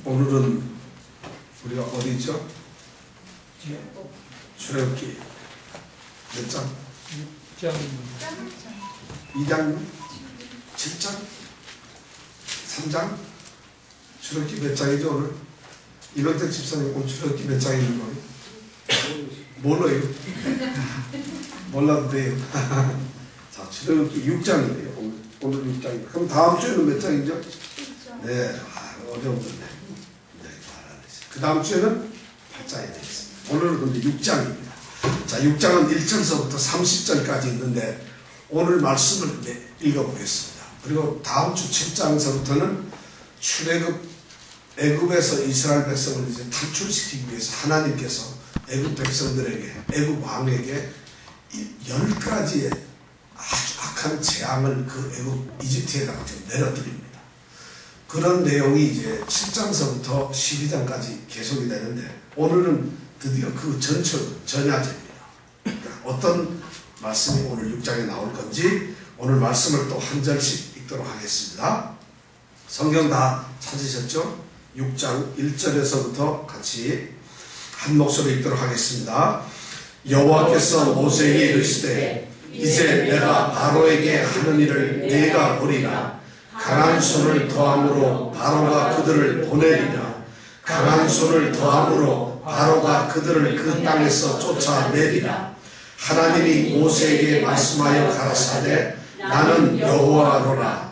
오늘은 우리가 어디 있죠? 출애굽기 몇 장? 6장 2장? 7장? 3장? 출애굽기 몇 장이죠 오늘? 이병택 집사님 오늘 출애굽기 몇 장이 있는 거예요? 몰라요. 몰라도 돼요. 자, 출애굽기 6장이에요. 오늘 6장이에요. 그럼 다음 주에는 몇 장이죠? 7장. 네, 어려운데. 그 다음 주에는 8장이 되겠습니다. 오늘은 근데 6장입니다. 자, 6장은 1절서부터 30절까지 있는데 오늘 말씀을 읽어보겠습니다. 그리고 다음 주 7장서부터는 출애굽, 애굽에서 이스라엘 백성을 이제 탈출시키기 위해서 하나님께서 애굽 백성들에게, 애굽 왕에게 10가지의 아주 악한 재앙을 그 애굽 이집트에다가 좀 내려드립니다. 그런 내용이 이제 7장서부터 12장까지 계속이 되는데 오늘은 드디어 그 전야제입니다. 그러니까 어떤 말씀이 오늘 6장에 나올 건지 오늘 말씀을 또 한 절씩 읽도록 하겠습니다. 성경 다 찾으셨죠? 6장 1절에서부터 같이 한 목소리 읽도록 하겠습니다. 여호와께서 모세에게 이르시되 이제 내가 바로에게 하는 일을 네가 보리라. 강한 손을 더함으로 바로가 그들을 보내리라. 강한 손을 더함으로 바로가 그들을 그 땅에서 쫓아내리라. 하나님이 모세에게 말씀하여 가라사대 나는 여호와로라.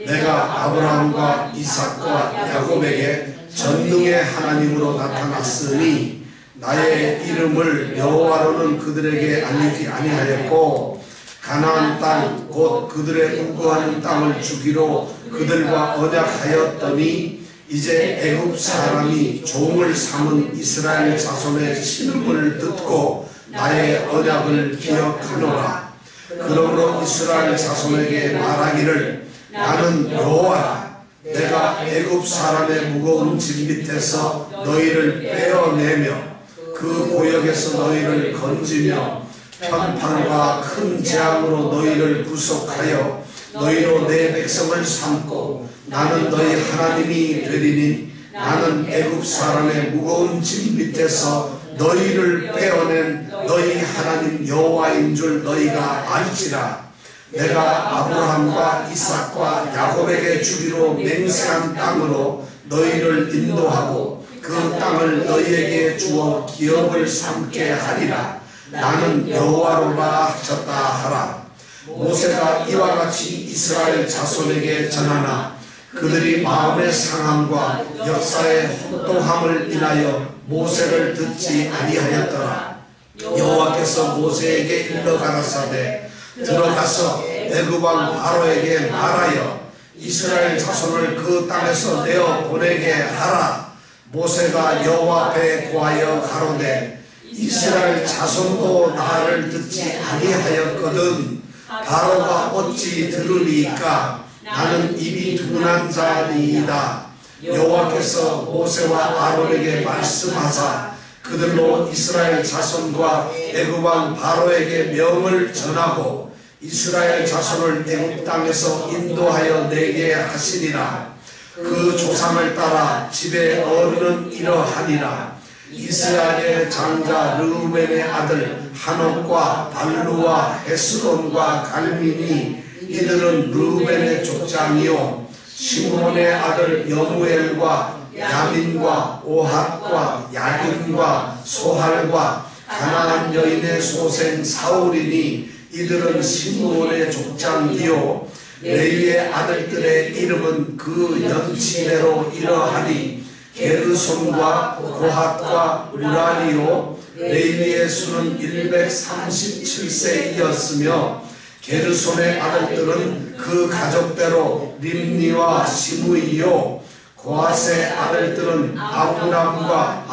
내가 아브라함과 이삭과 야곱에게 전능의 하나님으로 나타났으니 나의 이름을 여호와로는 그들에게 알리지 아니하였고 가나안 땅 곧 그들의 우거하는 땅을 주기로 그들과 언약하였더니 이제 애굽 사람이 종을 삼은 이스라엘 자손의 신음을 듣고 나의 언약을 기억하노라. 그러므로 이스라엘 자손에게 말하기를 나는 여호와라. 내가 애굽 사람의 무거운 짐 밑에서 너희를 빼어내며 그 고역에서 너희를 건지며 편판과 큰 재앙으로 너희를 구속하여 너희로 내 백성을 삼고 나는 너희 하나님이 되리니 나는 애굽 사람의 무거운 짐 밑에서 너희를 빼어낸 너희 하나님 여호와인 줄 너희가 알지라. 내가 아브라함과 이삭과 야곱에게 주기로 맹세한 땅으로 너희를 인도하고 그 땅을 너희에게 주어 기업을 삼게 하리라. 나는 여호와로라 하셨다 하라. 모세가 이와 같이 이스라엘 자손에게 전하나 그들이 마음의 상함과 역사의 혼동함을 인하여 모세를 듣지 아니하였더라. 여호와께서 모세에게 일러 가라사대 들어가서 애굽 왕 바로에게 말하여 이스라엘 자손을 그 땅에서 내어 보내게 하라. 모세가 여호와 앞에 고하여 가로되 이스라엘 자손도 나를 듣지 아니하였거든 바로가 어찌 들으리까. 나는 입이 둔한 자니이다. 여호와께서 모세와 아론에게 말씀하사 그들로 이스라엘 자손과 애굽 왕 바로에게 명을 전하고 이스라엘 자손을 애굽 땅에서 인도하여 내게 하시니라. 그 조상을 따라 집의 어른은 이러하니라. 이스라엘의 장자 르우벤의 아들 한옥과 발루와 헤스론과 갈민이 이들은 르우벤의 족장이요 시므온의 아들 여무엘과 야민과 오핫과 야긴과 소할과 가나안 여인의 소생 사울이니 이들은 시므온의 족장이요 레위의 아들들의 이름은 그 연치대로 이러하니 게르손과 고핫과 무라리요 레위의 수는 137세이었으며 게르손의 아들들은 그 가족대로 림니와 시므이요 고핫의 아들들은 아브람과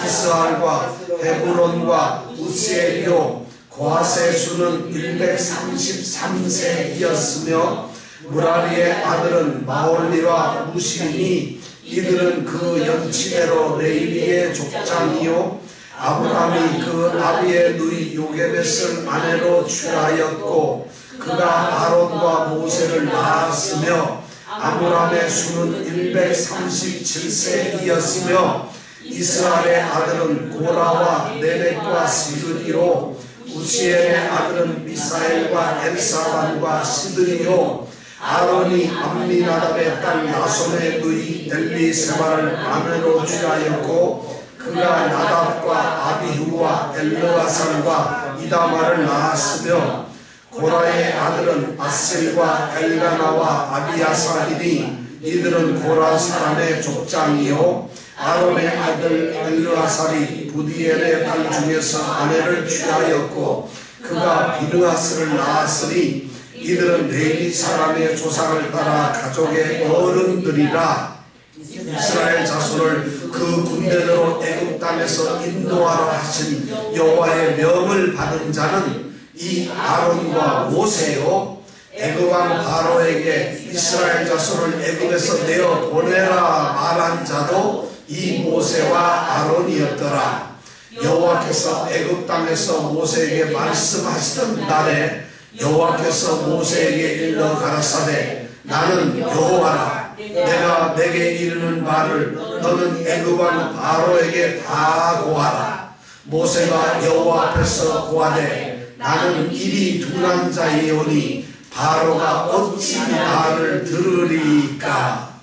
이스할과 헤브론과 우시엘이요 고핫의 수는 133세이었으며 무라리의 아들은 마올리와 무시니 이들은 그 연치대로 레위의 족장이요 아브람이 그 아비의 누이 요게벳을 아내로 취하였고 그가 아론과 모세를 낳았으며 아므람의 수는 137세이었으며 이스라엘의 아들은 고라와 네벡과 시드니로 우시엘의 아들은 미사엘과 엘사반과 시드니요 아론이 암미나답의 딸 나손의 누이 엘리세바를 아내로 취하였고 그가 나답과 아비후와 엘르아살과 이다마를 낳았으며 고라의 아들은 아셀과 엘가나와 아비아살이니 이들은 고라 사람의 족장이요 아론의 아들 엘르아살이 부디엘의 딸 중에서 아내를 취하였고 그가 비느하스를 낳았으니 이들은 레위 사람의 조상을 따라 가족의 어른들이라. 이스라엘 자손을 그 군대대로 애굽 땅에서 인도하러 하신 여호와의 명을 받은 자는 이 아론과 모세요 애굽 왕 바로에게 이스라엘 자손을 애굽에서 내어 보내라 말한 자도 이 모세와 아론이었더라. 여호와께서 애굽 땅에서 모세에게 말씀하시던 날에 여호와께서 모세에게 일러 가라사대 나는 여호와라. 내가 내게 이르는 말을 너는 애굽 왕 바로에게 다 고하라. 모세가 여호와 앞에서 고하되 나는 입이 둔한 자이오니 바로가 어찌 나를 들으리까.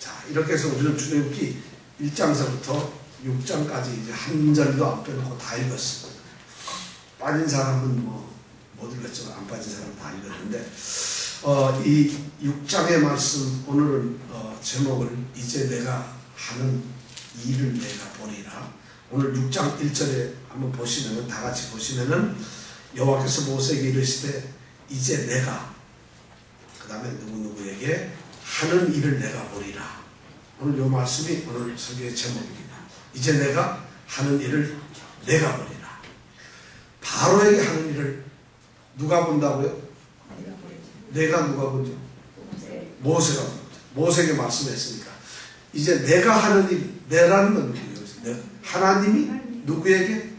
자, 이렇게 해서 우리는 출애굽기 1장서부터 6장까지 이제 한 절도 안 빼놓고 다 읽었습니다. 빠진 사람은 못 읽었지만 안 빠진 사람은 다 읽었는데 이 6장의 말씀 오늘은 제목을 이제 내가 하는 일을 내가 보리라. 오늘 6장 1절에 한번 보시면은 다 같이 보시면은 여호와께서 모세에게 이르시되 이제 내가 그 다음에 누구누구에게 하는 일을 내가 보리라. 오늘 이 말씀이 오늘 설교의 제목입니다. 이제 내가 하는 일을 내가 보리라. 바로에게 하는 일을 누가 본다고요? 내가 누가 보죠? 모세가 보죠. 모세에게 말씀했으니까 이제 내가 하는 일, 내라는 건 누구예요? 하나님이 누구에게?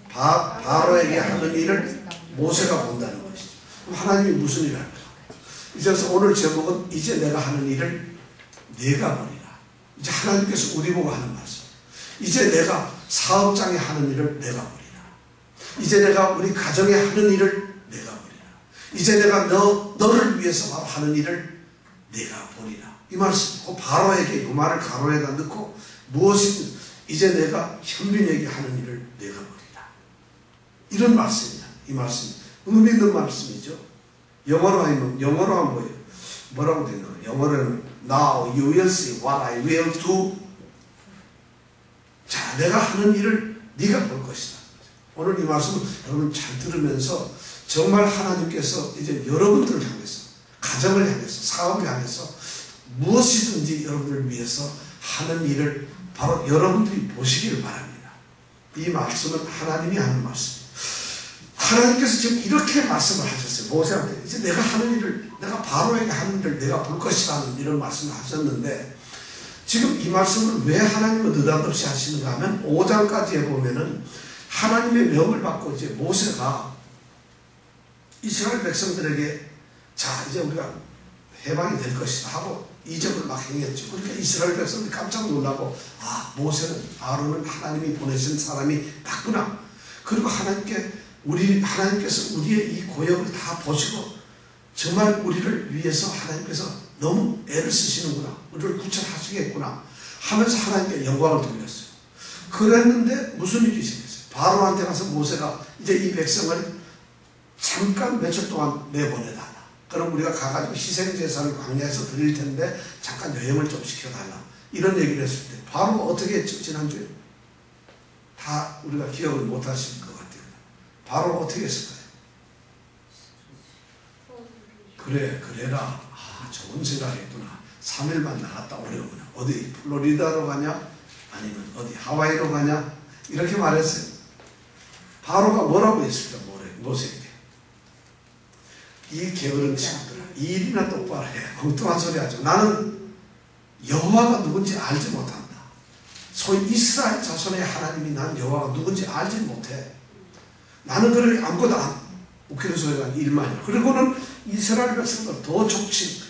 바로에게 하는 일을 모세가 본다는 것이죠. 그럼 하나님이 무슨 일을 할까? 그래서 오늘 제목은 이제 내가 하는 일을 내가 보리라. 이제 하나님께서 우리 보고 하는 말씀. 이제 내가 사업장에 하는 일을 내가 보리라. 이제 내가 우리 가정에 하는 일을 내가 보리라. 이제 내가 너를 위해서 하는 일을 내가 보리라. 이 말씀, 바로에게 이 말을 가로에다 넣고 무엇이든 이제 내가 현빈에게 하는 일을 내가 보리라. 이런 말씀입니다. 이 말씀 의미 있는 말씀이죠. 영어로 하면 뭐예요? 뭐라고 되나? 영어로는 Now you will see what I will do. 자, 내가 하는 일을 네가 볼 것이다. 오늘 이 말씀을 여러분 잘 들으면서 정말 하나님께서 이제 여러분들을 향해서 가정을 향해서 사업을 향해서 무엇이든지 여러분을 위해서 하는 일을 바로 여러분들이 보시기를 바랍니다. 이 말씀은 하나님이 하는 말씀입니다. 하나님께서 지금 이렇게 말씀을 하셨어요. 모세한테 이제 내가 하는 일을 내가 바로에게 하는 일을 내가 볼 것이라는 이런 말씀을 하셨는데 지금 이 말씀을 왜 하나님은 느닷없이 하시는가 하면 5장까지에 보면은 하나님의 명을 받고 이제 모세가 이스라엘 백성들에게 자 이제 우리가 해방이 될 것이다 하고 이적을 막 행했죠. 그러니까 이스라엘 백성들이 깜짝 놀라고 아 모세는 아론을 하나님이 보내신 사람이 맞구나. 그리고 하나님께서 우리의 이 고역을 다 보시고 정말 우리를 위해서 하나님께서 너무 애를 쓰시는구나. 우리를 구출하시겠구나 하면서 하나님께 영광을 돌렸어요. 그랬는데 무슨 일이 생겼어요. 바로한테 가서 모세가 이제 이 백성을 잠깐 며칠 동안 내보내달라. 그럼 우리가 가가지고 희생제사를 광야에서 드릴 텐데 잠깐 여행을 좀 시켜달라. 이런 얘기를 했을 때 바로 어떻게 했죠? 지난주에 다 우리가 기억을 못 하실 것 같아요. 바로 어떻게 했을까요? 그래라. 아, 좋은 생각했구나. 3일만 나갔다 오려구나. 어디 플로리다로 가냐? 아니면 어디 하와이로 가냐? 이렇게 말했어요. 바로가 뭐라고 했을까? 모세에게. 이 게으른 친구들아, 이 일이나 똑바로 해. 엉뚱한 소리 하죠. 나는 여호와가 누군지 알지 못한다. 소위 이스라엘 자손의 하나님이 난 여호와가 누군지 알지 못해. 나는 그렇게 아무것도 웃기는 소리가 일만이야. 그리고는 이스라엘 백성들 더 족친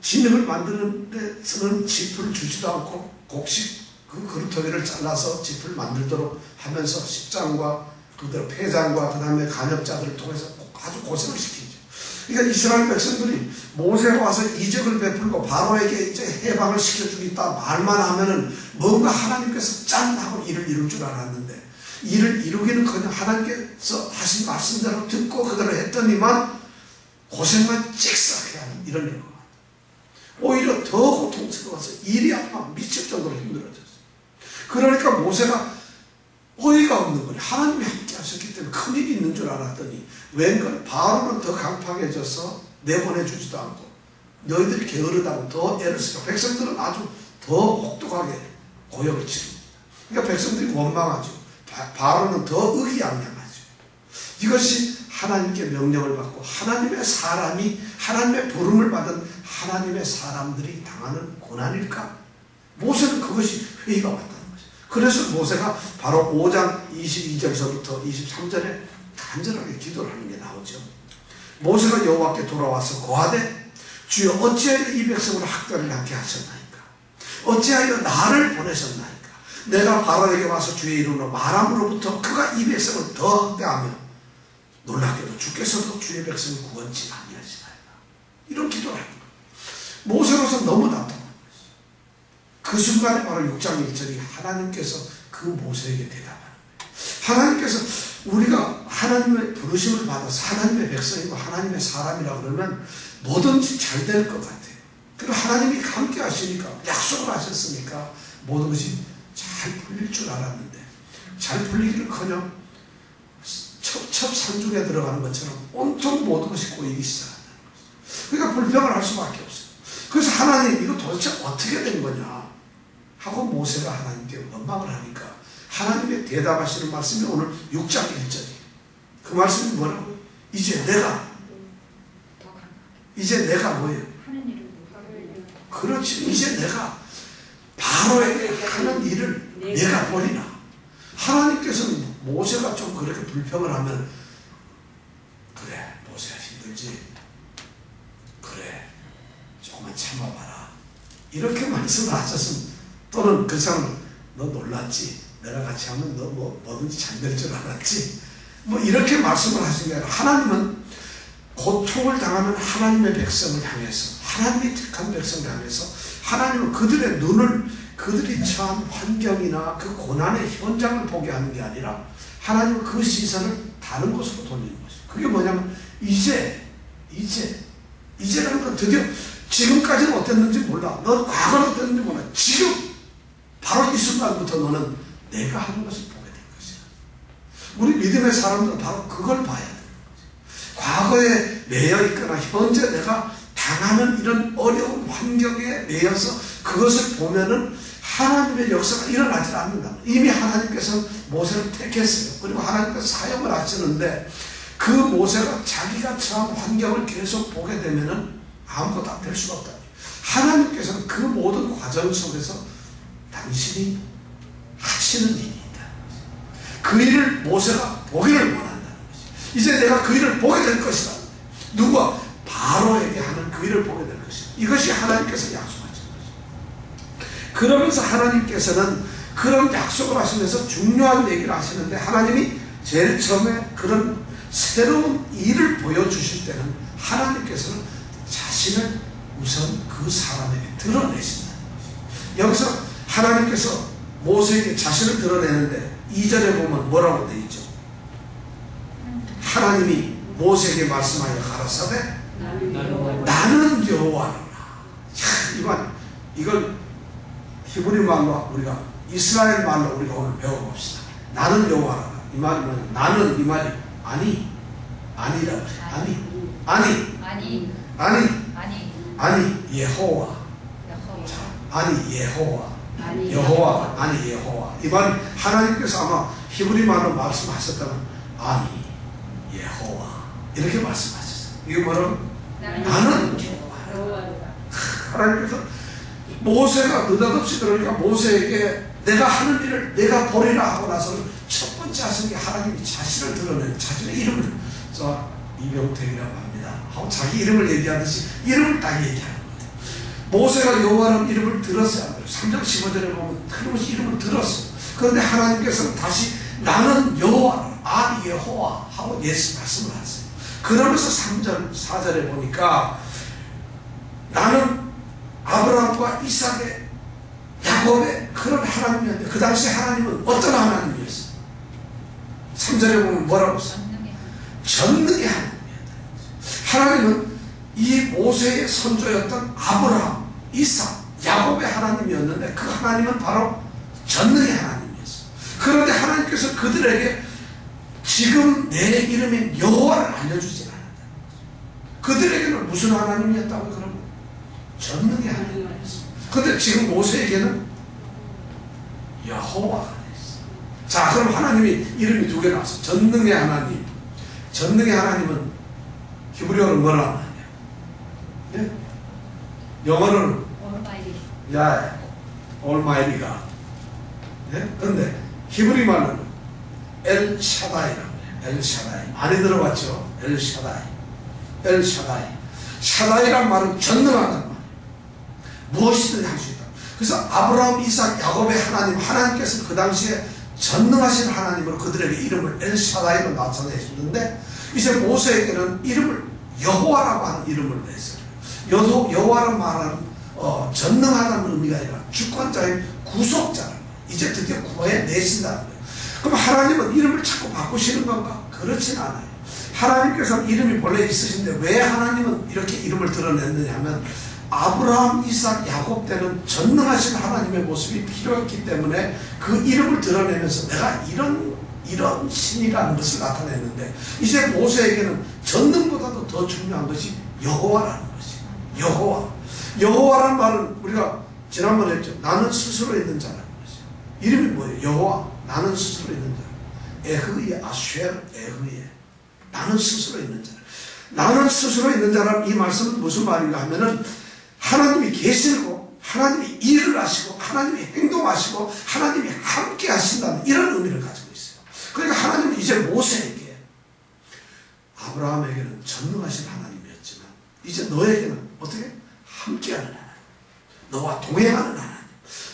진흙을 만드는 데서는 짚을 주지도 않고 곡식 그 그루터기를 잘라서 짚을 만들도록 하면서 십장과 그대로 폐장과 그 다음에 간역자들을 통해서 아주 고생을 시키죠. 그러니까 이스라엘 백성들이 모세가 와서 이적을 베풀고 바로에게 이제 해방을 시켜주겠다 말만 하면은 뭔가 하나님께서 짠 하고 일을 이룰 줄 알았는데 일을 이루기는 그냥 하나님께서 하신 말씀대로 듣고 그대로 했더니만 고생만 찍싹하게 하는 이런 일을 오히려 더 고통스러워서 일이 아마 미칠 정도로 힘들어졌어요. 그러니까 모세가 어이가 없는 거예요. 하나님이 함께 하셨기 때문에 큰일이 있는 줄 알았더니 웬걸 바로는 더 강팍해져서 내보내주지도 않고 너희들이 게으르다고 더 애를 쓰고 백성들은 아주 더 혹독하게 고역을 치릅니다. 그러니까 백성들이 원망하죠. 바로는 더 의기양양하죠. 이것이 하나님께 명령을 받고 하나님의 사람이 하나님의 부름을 받은 하나님의 사람들이 당하는 고난일까? 모세는 그것이 회의가 왔다는 거죠. 그래서 모세가 바로 5장 22절서부터 23절에 간절하게 기도를 하는 게 나오죠. 모세가 여호와께 돌아와서 고하되 주여 어찌하여 이 백성으로 학대를 낳게 하셨나이까? 어찌하여 나를 보내셨나이까? 내가 바로에게 와서 주의 이름으로 말함으로부터 그가 이 백성을 더 학대하며 놀랍게도 주께서도 주의 백성을 구원치 아니하시나이다. 이런 기도를 하는 거예요. 모세로서 너무 답답한 거예요. 그 순간에 바로 6장 1절이 하나님께서 그 모세에게 대답하는 거예요. 하나님께서 우리가 하나님의 부르심을 받아서 하나님의 백성이고 하나님의 사람이라 그러면 뭐든지 잘 될 것 같아요. 그리고 하나님이 함께 하시니까 약속을 하셨으니까 모든 것이 잘 풀릴 줄 알았는데 잘 풀리기를커녕 첩첩산중에 들어가는 것처럼 온통 모든 것이 꼬이기 시작한다는 거죠. 그러니까 불평을 할 수밖에 없어요. 그래서 하나님 이거 도대체 어떻게 된 거냐 하고 모세가 하나님께 원망을 하니까 하나님의 대답하시는 말씀이 오늘 6장 1절이에요. 그 말씀이 뭐라고요? 이제 내가 뭐예요? 그렇지. 이제 내가 바로에게 하는 일을 내가 보리라. 하나님께서는 모세가 좀 그렇게 불평을 하면 그래 모세가 힘들지 그래 조금만 참아봐라 이렇게 말씀을 하셨으면 또는 그 사람은 너 놀랐지 내가 같이 하면 너 뭐든지 잘 될 줄 알았지 뭐 이렇게 말씀을 하신 게 아니라 하나님은 고통을 당하는 하나님의 백성을 향해서 하나님이 택한 백성을 향해서 하나님은 그들의 눈을 그들이 처한 환경이나 그 고난의 현장을 보게 하는 게 아니라 하나님은 그 시선을 다른 곳으로 돌리는 것이죠. 그게 뭐냐면 이제라는 건 드디어 지금까지는 어땠는지 몰라. 너 과거는 어땠는지 몰라. 지금 바로 이 순간부터 너는 내가 하는 것을 보게 될 것이야. 우리 믿음의 사람들은 바로 그걸 봐야 되는 거죠. 과거에 매여 있거나 현재 내가 당하는 이런 어려운 환경에 매여서 그것을 보면은 하나님의 역사가 일어나지 않는다. 이미 하나님께서 모세를 택했어요. 그리고 하나님께서 사역을 하시는데 그 모세가 자기가 처한 환경을 계속 보게 되면은 아무것도 될 수가 없다. 하나님께서는 그 모든 과정 속에서 당신이 하시는 일이 있다. 그 일을 모세가 보기를 원한다는 것이. 이제 내가 그 일을 보게 될 것이다. 누가? 바로에게 하는 그 일을 보게 될 것이다. 이것이 하나님께서 약속하신 것이다. 그러면서 하나님께서는 그런 약속을 하시면서 중요한 얘기를 하시는데 하나님이 제일 처음에 그런 새로운 일을 보여주실 때는 하나님께서는 자신을 우선 그 사람에게 드러내신다는 것이죠. 여기서 하나님께서 모세에게 자신을 드러내는데 2절에 보면 뭐라고 되어 있죠? 하나님이 모세에게 말씀하여 가라사대 나는 여호와로라. 이걸 히브리 말로 우리가 이스라엘 말로 우리가 오늘 배워봅시다. 나는 여호와로라. 이 말이 뭐냐? 나는 이 말이 아니라고 아니 예호와 여호와 이 말이 하나님께서 아마 히브리 말로 말씀하셨다면 아니 예호와 이렇게 말씀하셨어요. 이게 뭐라고? 나는 여호와. 하나님께서 모세가 느닷없이 그러니까 모세에게 내가 하는 일을 내가 보리라 하고 나서는 첫 번째 하신 게 하나님이 자신을 드러내는 자신의 이름을 저 이병택이라고 합니다 하고 자기 이름을 얘기하듯이 이름을 딱 얘기하는 거예요. 모세가 여호와라는 이름을 들었어요, 안 들었어요? 3장 15절에 보면 틀림없이 이름을 들었어요. 그런데 하나님께서는 다시 나는 여호와라, 아니 여호와 하고 예수 말씀을 하세요. 그러면서 3절 4절에 보니까 나는 아브라함과 이삭의 야곱의 그런 하나님이었는데 그 당시 하나님은 어떤 하나님이었어요? 3절에 보면 뭐라고 했어요? 전능의 하나님이었다. 하나님은 이 모세의 선조였던 아브라함, 이삭, 야곱의 하나님이었는데 그 하나님은 바로 전능의 하나님이었어요. 그런데 하나님께서 그들에게 지금 내 이름인 여호와를 알려주지 않았다. 그들에게는 무슨 하나님이었다고? 그러면 전능의 하나님이었어요. 그런데 지금 모세에게는 여호와가 있어요. 자, 그럼 하나님이 이름이 두 개 나왔어요. 전능의 하나님. 전능의 하나님은 히브리어는 뭐라 하냐? 예? 영어로는 Almighty God. 예? 그런데 히브리 말로는 엘 샤다이라고 해요. 엘 샤다이. 많이 들어봤죠? 엘 샤다이. 엘 샤다이. 샤다이란 말은 전능하다는 말이에요. 무엇이든 할 수 있다. 그래서 아브라함, 이삭, 야곱의 하나님, 하나님께서 그 당시에 전능하신 하나님으로 그들에게 이름을 엘 샤다이로 나타내셨는데 이제 모세에게는 이름을 여호와라고 하는 이름을 냈어요. 여호와란 말은 전능하다는 의미가 아니라 주권자인 구속자라는 거예요. 이제 드디어 구해내신다는 거예요. 그럼 하나님은 이름을 자꾸 바꾸시는 건가? 그렇진 않아요. 하나님께서는 이름이 원래 있으신데 왜 하나님은 이렇게 이름을 드러냈느냐 하면 아브라함, 이삭, 야곱 때는 전능하신 하나님의 모습이 필요했기 때문에 그 이름을 드러내면서 내가 이런 신이라는 것을 나타냈는데 이제 모세에게는 전능보다도 더 중요한 것이 여호와라는 것이에요. 여호와. 여호와라는 말은 우리가 지난번에 했죠. 나는 스스로 있는 자라는 것이에요. 이름이 뭐예요? 여호와. 나는 스스로 있는 자. 에흐예, 아쉐르, 에흐예. 나는 스스로 있는 자. 나는 스스로 있는 자라는 이 말씀은 무슨 말인가 하면은 하나님이 계시고 하나님이 일을 하시고 하나님이 행동하시고 하나님이 함께 하신다는 이런 의미를 가지고 있어요. 그러니까 하나님은 이제 모세에게 아브라함에게는 전능하신 하나님이었지만 이제 너에게는 어떻게? 함께하는 하나님, 너와 동행하는 하나님,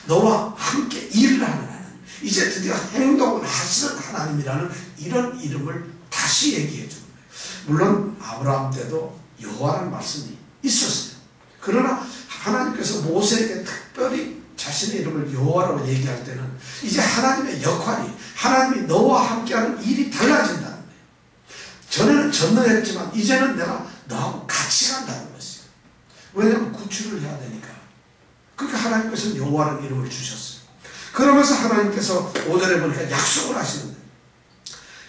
너와 함께 일을 하는 하나님, 이제 드디어 행동을 하시는 하나님이라는 이런 이름을 다시 얘기해 주는 거예요. 물론 아브라함 때도 여호와라는 말씀이 있었어요. 그러나 하나님께서 모세에게 특별히 자신의 이름을 여호와라고 얘기할 때는 이제 하나님의 역할이, 하나님이 너와 함께하는 일이 달라진다는 거예요. 전에는 전능했지만 이제는 내가 너하고 같이 간다는 것이에요. 왜냐하면 구출을 해야 되니까. 그러니까 하나님께서는 여호와라는 이름을 주셨어요. 그러면서 하나님께서 5절에 보니까 약속을 하시는데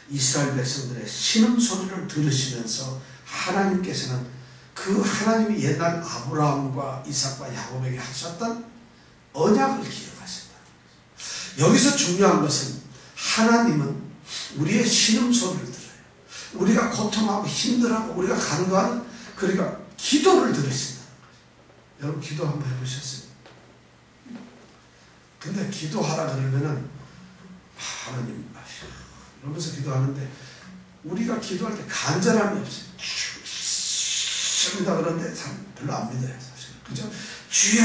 이스라엘 백성들의 신음소리를 들으시면서 하나님께서는 그 하나님이 옛날 아브라함과 이삭과 야곱에게 하셨던 언약을 기억하신다. 여기서 중요한 것은 하나님은 우리의 신음소리를 들어요. 우리가 고통하고 힘들어하고 우리가 간구하는, 그러니까 기도를 들으신다. 여러분 기도 한번 해보셨어요? 근데 기도하라 그러면은 하나님 이러면서 기도하는데 우리가 기도할 때 간절함이 없어요. 주입니다 그런데 참 별로 안 믿어요. 사실. 그죠? 주여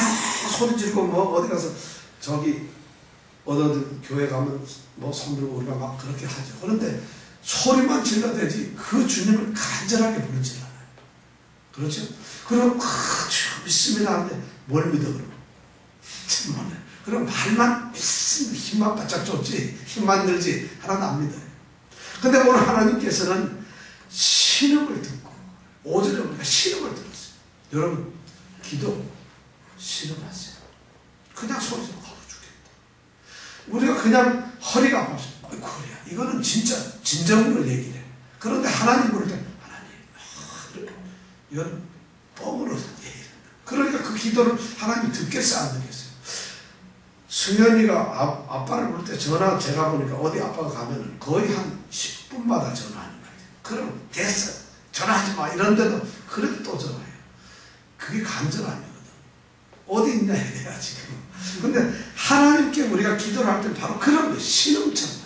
소리 지르고 뭐 어디 가서 저기 어느 교회 가면 뭐 손 들고 우리가 막 그렇게 하죠. 그런데 소리만 질러대지 그 주님을 간절하게 부르지 않아요. 그렇죠? 그럼 주 믿습니다 하는데 뭘 믿어 그러면? 정말 그럼 말만 믿습니다. 힘만 바짝 줬지 힘만 들지 하나도 안 믿어요. 근데 오늘 하나님께서는 신음을 듣고 5절에 우리가 신음을 들었어요. 여러분 기도 신음하세요. 그냥 소리 지르고 죽겠다. 우리가 그냥 허리가 아파서 아이고 허리야. 이거는 진짜 진정으로 얘기를 해요. 그런데 하나님 부를 때 하나님 이거는 뻥으로 얘기를 한다. 그러니까 그 기도를 하나님이 듣겠어요 안 듣겠어요? 승현이가 아빠를 부를 때 전화 제가 보니까 어디 아빠가 가면은 거의 한 10분마다 전화하는 거예요. 그럼 됐어 전화하지 마 이런데도 그래도 또 전화해요. 그게 간절함이거든. 어디 있냐 이래야 지금. 근데 하나님께 우리가 기도를 할 때 바로 그런 거예요. 신음처럼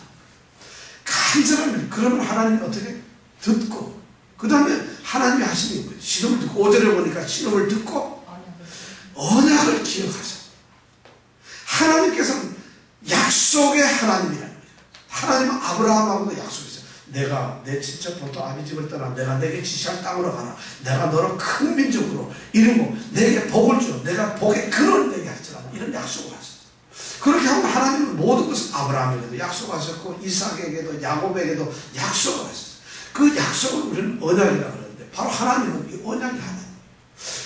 간절함이. 그러면 하나님이 어떻게 듣고 그 다음에 하나님이 하시는 거예요. 신음을 듣고 5절에 보니까 신음을 듣고 언약을 기억하셔. 하나님께서는 약속의 하나님이라는 거예요. 하나님은 아브라함하고도 약속했어요. 내가 내 친척부터 아비 집을 떠나 내가 내게 지시할 땅으로 가라. 내가 너를 큰 민족으로 이루고 내게 복을 줘. 내가 복의 근원을 내게 할지라. 이런 약속을 하셨어요. 그렇게 하면 하나님은 모든 것을 아브라함에게도 약속하셨고 이삭에게도 야곱에게도 약속을 하셨어요. 그 약속을 우리는 언약이라고 그러는데 바로 하나님은 이 언약이 하나님.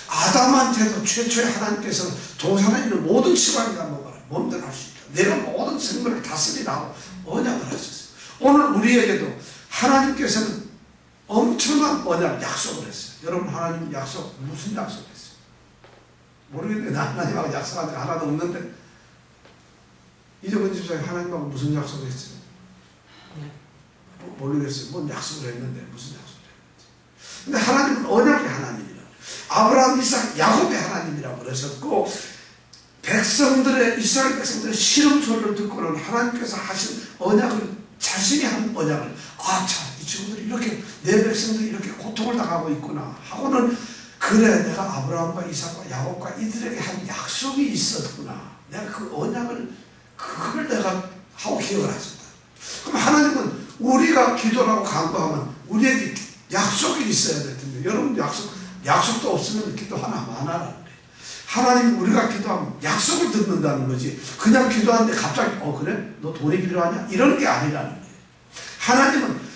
아담한테도 최초의 하나님께서는 동산에 있는 모든 지방이라 먹어라. 몸대로 할 수 있다. 내가 모든 생물을 다스리라고 언약을 하셨어요. 오늘 우리에게도 하나님께서는 엄청난 언약 약속을 했어요. 여러분 하나님 약속 무슨 약속했어요? 모르겠는데 나 하나님하고 약속한 적 하나도 없는데 이정은 집사님 하나님하고 무슨 약속을 했어요? 모르겠어요. 뭔 약속을 했는데 무슨 약속을 했는지. 근데 하나님은 언약의 하나님이라고 아브라함, 이삭, 야곱의 하나님이라고 그러셨고 백성들의 이스라엘 백성들의 시름 소리를 듣고는 하나님께서 하신 언약을 자신이 한 언약을 참 이 친구들이 이렇게 내 백성들이 이렇게 고통을 당하고 있구나 하고는 그래 내가 아브라함과 이삭과 야곱과 이들에게 한 약속이 있었구나. 내가 그 언약을 그걸 내가 하고 기억을 하셨다. 그럼 하나님은 우리가 기도를 하고 간구하면 우리에게 약속이 있어야 될 텐데 여러분 약속도 없으면 기도 하나만 하라는 거예요. 하나님은 우리가 기도하면 약속을 듣는다는 거지 그냥 기도하는데 갑자기 그래? 너 돈이 필요하냐? 이런 게 아니라는 거예요. 하나님은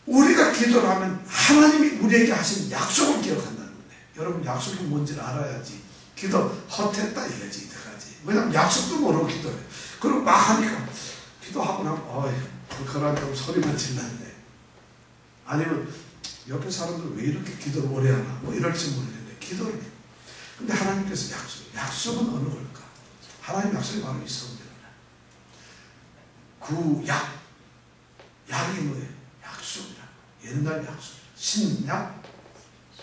우리가 기도를 하면 하나님이 우리에게 하신 약속을 기억한다는 건데 여러분 약속이 뭔지를 알아야지 기도 헛했다 이거지 이때까지. 왜냐면 약속도 모르고 기도해요. 그리고 막 하니까 기도하고 나면 불편하다고 소리만 질렀네. 아니면 옆에 사람들은 왜 이렇게 기도를 오래 하나 뭐 이럴지 모르겠는데 기도를 해요. 근데 하나님께서 약속은 어느 걸까? 하나님 약속이 바로 있습니다. 약이 뭐예요? 약속이라. 옛날 약속, 신약,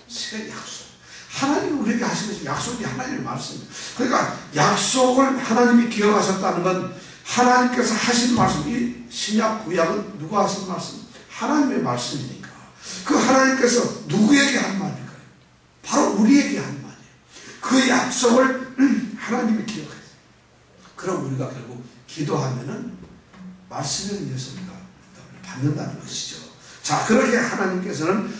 새 약속. 하나님이 우리에게 하신 것이 약속이 하나님의 말씀입니다. 그러니까 약속을 하나님이 기억하셨다는 건 하나님께서 하신 말씀, 이 신약 구약은 누가 하신 말씀? 하나님의 말씀이니까. 그 하나님께서 누구에게 한 말일까요? 바로 우리에게 한 말이에요. 그 약속을 하나님이 기억했어요. 그럼 우리가 결국 기도하면은 말씀에 의해서 우리가 받는다는 것이죠. 자, 그렇게 하나님께서는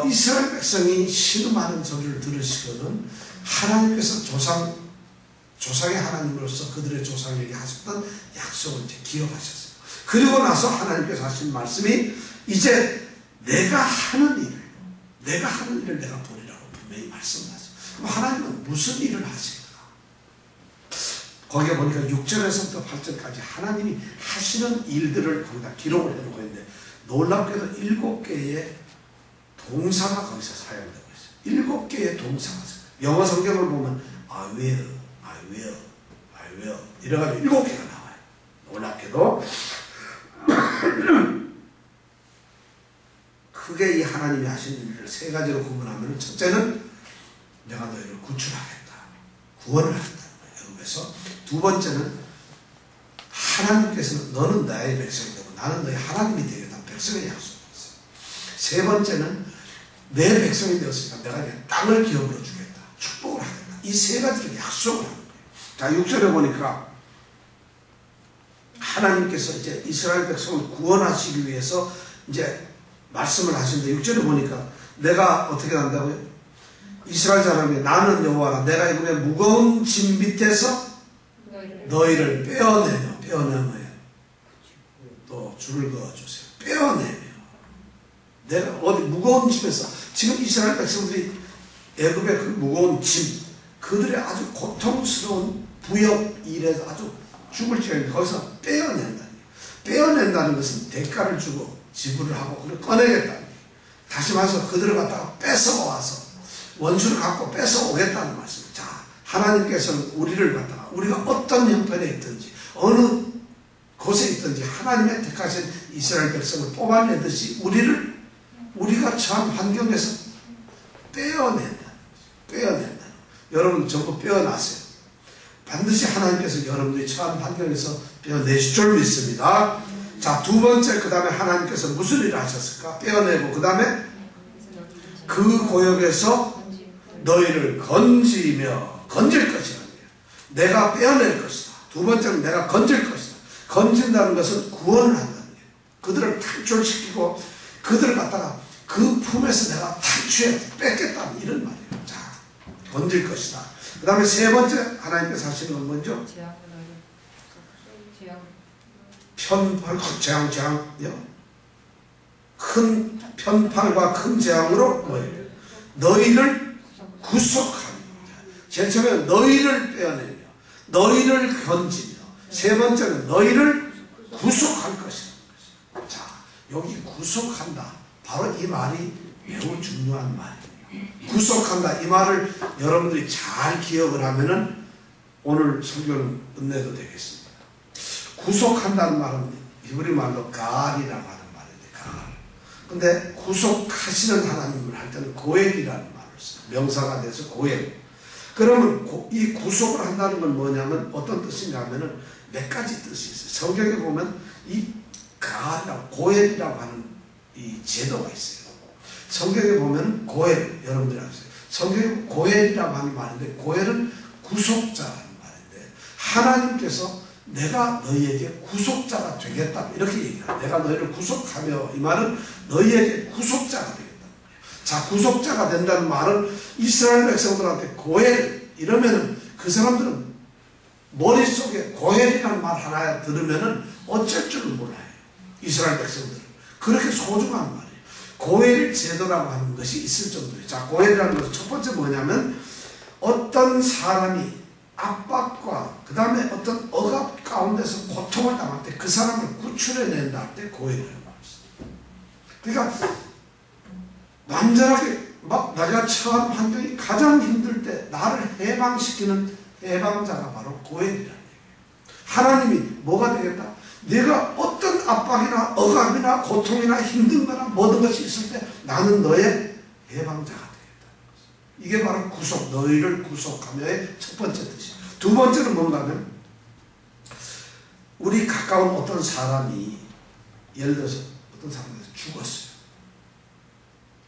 이스라엘 백성이 신음하는 소리를 들으시거든 하나님께서 조상의 하나님으로서 그들의 조상에게 하셨던 약속을 이제 기억하셨어요. 그리고 나서 하나님께서 하신 말씀이 이제 내가 하는 일을 내가 보리라고 분명히 말씀하셨어요. 그럼 하나님은 무슨 일을 하실까? 거기에 보니까 6절에서부터 8절까지 하나님이 하시는 일들을 거기다 기록을 해놓고 있는데 놀랍게도 7개의 동사가 거기서 사용되고 있어요. 7개의 동사가 있어요. 영어 성경을 보면 I will 이래가지고 7개가 나와요. 놀랍게도 크게 이 하나님이 하신 일을 3가지로 구분하면 첫째는 내가 너희를 구출하겠다. 구원을 하겠다는 거예요. 그래서 두 번째는 하나님께서는 너는 나의 백성이 되고 나는 너의 하나님이 되겠다는 백성의 약속이 있어요. 세 번째는 내 백성이 되었으니까 내가 내 땅을 기업으로 주겠다. 축복을 하겠다. 이 3가지를 약속을 하는 거예요. 자, 6절에 보니까 하나님께서 이제 이스라엘 백성을 구원하시기 위해서 이제 말씀을 하시는데 6절에 보니까 내가 어떻게 한다고요? 이스라엘 사람이 나는 여호와라 내가 이번에 무거운 짐 밑에서 너희를 빼어내며 또 줄을 그어주세요. 빼어내며 내가 어디 무거운 짐에서 지금 이스라엘 백성들이 애굽의 그 무거운 짐 그들의 아주 고통스러운 부역 일에서 아주 죽을 지경인데 거기서 빼어낸다는 것은 대가를 주고 지불을 하고 그걸 꺼내겠다는 거예요. 다시 말해서 그들을 갖다가 뺏어와서 원수를 갖고 뺏어오겠다는 말씀입니다. 자, 하나님께서는 우리를 갖다가 우리가 어떤 형편에 있든지 어느 곳에 있든지 하나님의 택하신 이스라엘 백성을 뽑아내듯이 우리가 처한 환경에서 빼어낸다. 여러분 전부 빼어나세요. 반드시 하나님께서 여러분들이 처한 환경에서 빼어내실 줄 믿습니다. 자, 두 번째 그 다음에 하나님께서 무슨 일을 하셨을까? 빼어내고 그 다음에 그 고역에서 너희를 건지며 건질 것이라. 내가 빼어낼 것이다. 두 번째는 내가 건질 것이다. 건진다는 것은 구원을 한다는 거예요. 그들을 탈출시키고 그들을 갖다가 그 품에서 내가 탈취해 뺏겠다는 이런 말이에요. 자, 건질 것이다. 그 다음에 세 번째 하나님께서 하시는 건 뭐죠? 재앙요? 큰 편팔과 큰 재앙으로 뭐예요? 너희를 구속하며. 제일 처음에 너희를 빼어내며 너희를 건지며 세 번째는 너희를 구속할 것이다. 자, 여기 구속한다. 바로 이 말이 매우 중요한 말이에요. 구속한다. 이 말을 여러분들이 잘 기억을 하면은 오늘 설교는 끝내도 되겠습니다. 구속한다는 말은 히브리 말로 가알이라고 하는 말인데, 가알. 근데 구속하시는 하나님을 할 때는 고엘이라는 말을 써요. 명사가 돼서 고엘. 그러면 이 구속을 한다는 건 뭐냐면 어떤 뜻인가 하면은 몇 가지 뜻이 있어요. 성경에 보면 이 가알이라고, 고엘이라고 하는 이 제도가 있어요. 성경에 보면 고엘, 여러분들이 아세요. 성경에 고엘이라고 하는 말인데, 고엘은 구속자라는 말인데, 하나님께서 내가 너희에게 구속자가 되겠다 이렇게 얘기해요. 내가 너희를 구속하며, 이 말은 너희에게 구속자가 되겠다. 자, 구속자가 된다는 말은 이스라엘 백성들한테 고엘 이러면은 그 사람들은 머릿속에 고엘이라는 말 하나 들으면은 어쩔 줄은 몰라요. 이스라엘 백성들은 그렇게 소중한 말이에요. 고엘 제도라고 하는 것이 있을 정도예요. 자, 고엘이라는 것은 첫 번째 뭐냐면 어떤 사람이 압박과 그 다음에 어떤 억압 가운데서 고통을 당할 때 그 사람을 구출해낸다 할 때 고엘이라는 말이죠. 그러니까 완전하게 막 내가 처한 환경이 가장 힘들 때 나를 해방시키는 해방자가 바로 고엘이라는 얘기예요. 하나님이 뭐가 되겠다? 내가 어떤 압박이나 억압이나 고통이나 힘든 거나 모든 것이 있을 때 나는 너의 해방자가 되겠다. 이게 바로 구속, 너희를 구속하며의 첫 번째 뜻이에요. 두 번째는 뭔가 하면 우리 가까운 어떤 사람이 예를 들어서 어떤 사람이 죽었어요.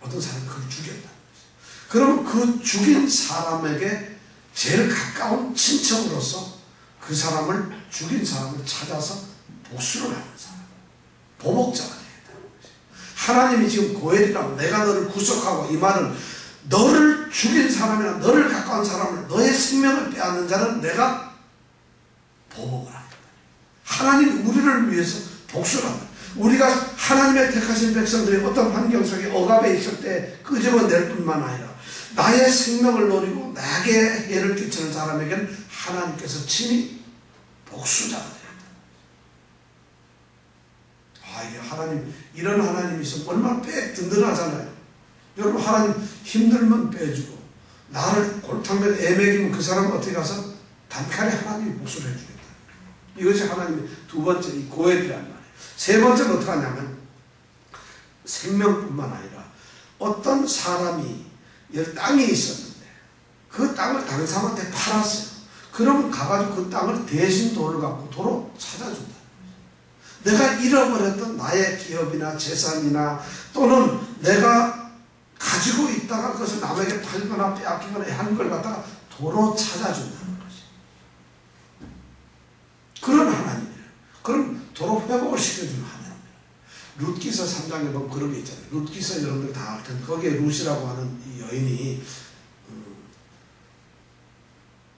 어떤 사람이 그걸 죽였다. 그러면 그 죽인 사람에게 제일 가까운 친척으로서 그 사람을, 죽인 사람을 찾아서 복수를 하는 사람, 보복자가 되겠다는 것이죠. 하나님이 지금 고엘이라고 내가 너를 구속하고, 이 말은 너를 죽인 사람이나 너를 가까운 사람을, 너의 생명을 빼앗는 자는 내가 보복을 하겠다. 하나님이 우리를 위해서 복수를 한다. 우리가 하나님의 택하신 백성들이 어떤 환경 속에 억압에 있을 때 끄집어낼 뿐만 아니라 나의 생명을 노리고 나에게 해를 끼치는 사람에게는 하나님께서 친히 복수자가 되겠다. 아, 이게 하나님, 이런 하나님이 있으면 얼마나 든든하잖아요. 여러분, 하나님 힘들면 빼주고 나를 골탕면 애매기면 그 사람은 어떻게 가서 단칼에 하나님이 복수를 해주겠다. 이것이 하나님의 두 번째 이 고엘이란 말이에요. 세 번째는 어떻게 하냐면 생명뿐만 아니라 어떤 사람이 땅이 있었는데 그 땅을 다른 사람한테 팔았어요. 그러면 가가지고 그 땅을 대신 돈을 갖고 도로 찾아준다. 내가 잃어버렸던 나의 기업이나 재산이나 또는 내가 가지고 있다가 그것을 남에게 팔거나 빼앗기거나 하는 걸 갖다가 도로 찾아준다는 것이. 그런 하나님이에요. 그럼 도로 회복을 시켜주는 하나님이에요. 룻기서 3장에 보면 그런 게 있잖아요. 룻기서 여러분들 다 알 텐데 거기에 룻이라고 하는 이 여인이